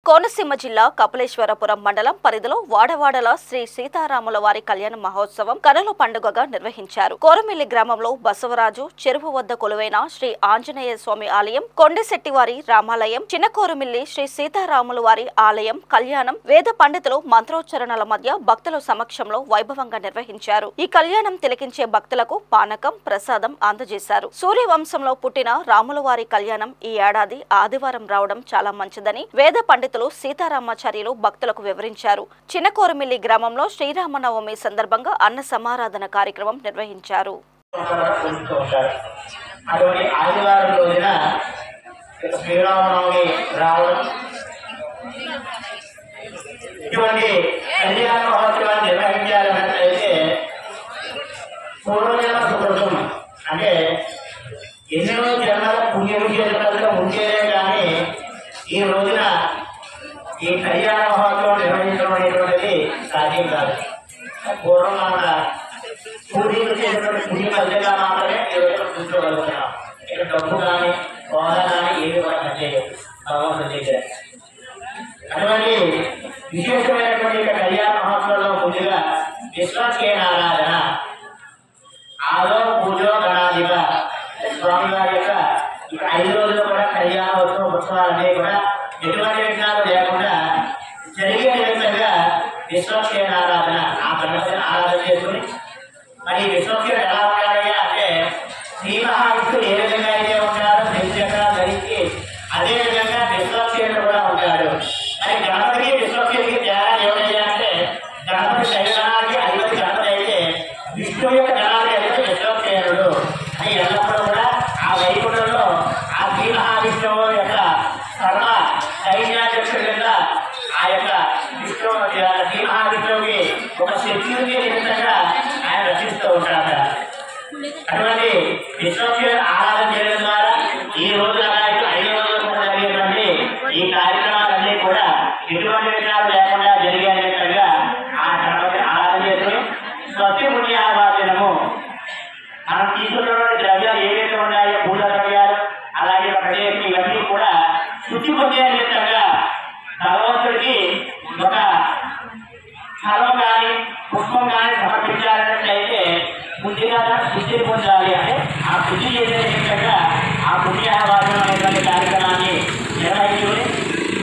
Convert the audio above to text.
కోనసీమ జిల్లా కపిలేశ్వరపురం మండలం పరిధిలో వాడవాడల శ్రీ సీతారాముల వారి కళ్యాణ మహోత్సవం కనుల పండుగగా నిర్వహించారు. కోరమిల్లి గ్రామంలో బసవరాజు చెరువు వద్ద కొలువైన శ్రీ ఆంజనేయ స్వామి ఆలయం, కొండశెట్టివారి రామాలయం, చిన్న కోరమిల్లి శ్రీ సీతారాముల వారి ఆలయం కళ్యాణం వేద పండితులు మంత్రోచ్చరణల మధ్య భక్తుల సమక్షంలో వైభవంగా నిర్వహించారు. ఈ కళ్యాణం తిలకించే భక్తులకు పానకం, ప్రసాదం అందజేశారు. సూర్యవంశంలో పుట్టిన రాముల వారి కళ్యాణం ఈ ఏడాది ఆదివారం రావడం చాలా మంచిదని వేద పండితులు సీతారామాచార్యులు భక్తులకు వివరించారు. చిన్న కోరమిల్లి గ్రామంలో శ్రీరామనవమి సందర్భంగా అన్న సమారాధన కార్యక్రమం నిర్వహించారు. ఎన్నో జన్మల పుణ్యవిజయాలలో ఉంటేనే కానీ ఈ రోజున ఈ కళ్యాణ మహోత్సవం నిర్వహించడం అనేటువంటిది సాధ్యం కాదు. పూర్వం మన పూర్వీకులు చేసినటువంటి పుణ్య ఫలితంగా మాత్రమే ఈ రోజున కూర్చోగలుగుతున్నాం. ఇక్కడ డబ్బు కానీ హోదా కానీ ఏమి కూడా పనిచేయదు భగవంతుడి దగ్గర. అటువంటి విశేషమైనటువంటి కళ్యాణ మహోత్సవంలో ముందుగా విశ్వకేనారాధన ఆదో పూజో గణాధిప స్వామివారి యొక్క ఇక 5 రోజులు కూడా కళ్యాణ ఉత్సవాలన్నీ కూడా ఎటువంటి విఘ్నాలు లేకుండా జరిగే విధంగా విశ్వకేనారాధన ఆ గణపతిని ఆరాధన చేసుకుని మరి విశ్వకేయుడు ఎలా ఉంటాడయ్యా అంటే శ్రీ మహావిష్ణువు ఏ విధంగా అయితే ఉంటాడో నిత్యంగా ధరించి అదే విధంగా విశ్వకేయుడు కూడా ఉంటాడు. మరి గణపతికి విశ్వకేయుడికి తేడా ఏమయ్యా అంటే గణపతి శరీరానికి అధిపతి గణపతి అయితే విష్ణువు యొక్క గణానికి అయితే విశ్వకేయుడు అని ఎల్లప్పుడూ కూడా ఆ వైకుంఠంలో ఆ శ్రీ మహావిష్ణువు యొక్క సర్వ సైన్యాధ్యక్షుడి కింద ఆ యొక్క విష్ణు శ్రీ మహావిష్ణువుకి ఒక శక్తి నిమిత్తంగా ఆయన రక్షిస్తూ ఉంటాడు. అటువంటి విశ్వకేయుడు ఆరాధన చేయడం ద్వారా ఈ రోజు 5 రోజులు కూడా జరిగేటువంటి ఈ కార్యక్రమాలన్నీ కూడా ఎటువంటి విషయాలు లేకుండా జరిగే విధంగా ఆ గణపతిని ఆరాధన చేసుకుని స్వస్తి పుణ్యావాచనము మనం తీసుకున్నటువంటి ద్రవ్యాలు ఏవైతే ఉన్నాయో పూజా ద్రవ్యాలు అలాగే ప్రదేశం ఇవన్నీ కూడా శుద్ధి పొందే విధంగా భగవంతుడికి ఒక ఫలం కానీ పుష్పం కానీ సమర్పించాలన్నట్లయితే ముందుగా శుద్ధిని పొందాలి అంటే ఆ శుద్ధి చేసే విధంగా ఆ పుణ్యావాచనం అనేటువంటి కార్యక్రమాన్ని నిర్వహించుకుని